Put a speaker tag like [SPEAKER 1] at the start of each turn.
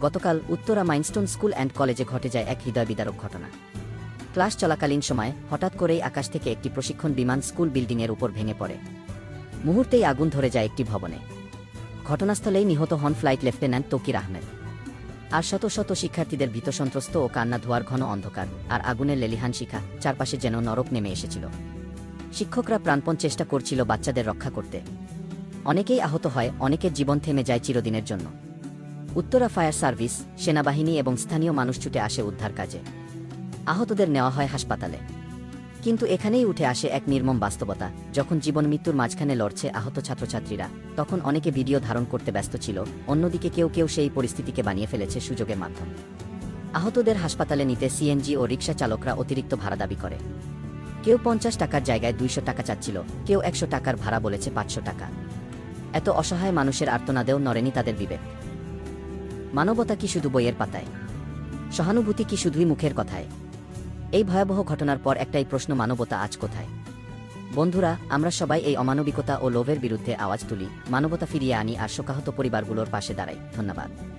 [SPEAKER 1] গতকাল Uttara মাইনস্টোন school and কলেজে ঘটে যায় এক হৃদয়বিদারক ঘটনা। ক্লাস চলাকালীন সময় হঠাৎ করেই আকাশ থেকে একটি প্রশিক্ষণ বিমান স্কুল বিল্ডিংয়ের উপর ভেঙে পড়ে। মুহূর্তেই আগুন ধরে যায় একটি ভবনে। ঘটনাস্থলেই নিহত হন ফ্লাইট লেফটেন্যান্ট তৌকির আহমেদ। আর শত শত শিক্ষার্থীদের ভীতসন্ত্রস্ত ও কান্না ধোয়ার ঘন অন্ধকার আর আগুনের লেলিহান শিখা, চারপাশে যেন নরক নেমে এসেছিল। শিক্ষকরা প্রাণপণ চেষ্টা করছিল বাচ্চাদের রক্ষা করতে। অনেকেই আহত হয়, অনেকের জীবন থেমে যায় চিরদিনের জন্য। উত্তরা ফায়ার সার্ভিস, সেনাবাহিনী এবং স্থানীয় মানুষ ছুটে আসে উদ্ধার কাজে। আহতদের নেওয়া হয় হাসপাতালে। কিন্তু এখানেই উঠে আসে এক নির্মম বাস্তবতা। যখন জীবন মৃত্যুর মাঝখানে লড়ছে আহত ছাত্রছাত্রীরা, তখন অনেকে ভিডিও ধারণ করতে ব্যস্ত ছিল, অন্যদিকে কেউ কেউ সেই পরিস্থিতিকে বানিয়ে ফেলেছে সুযোগের মাধ্যম। আহতদের হাসপাতালে নিতে সিএনজি ও রিকশা চালকরা অতিরিক্ত ভাড়া দাবি করে। কেউ 50 টাকার জায়গায় 200 টাকা চাচ্ছিল, কেউ 100 টাকার ভাড়া বলেছে 500 টাকা। এত অসহায় মানুষের আর্তনাদেও নড়েনি তাদের বিবেক। মানবতা কি শুধু বইয়ের পাতায়? সহানুভূতি কি শুধুই মুখের কথায়? এই ভয়াবহ ঘটনার পর একটাই প্রশ্ন, মানবতা আজ কোথায়? বন্ধুরা, আমরা সবাই এই অমানবিকতা ও লোভের বিরুদ্ধে আওয়াজ তুলি, মানবতা ফিরিয়ে আনি আর শোকাহত পরিবারগুলোর পাশে দাঁড়াই। ধন্যবাদ।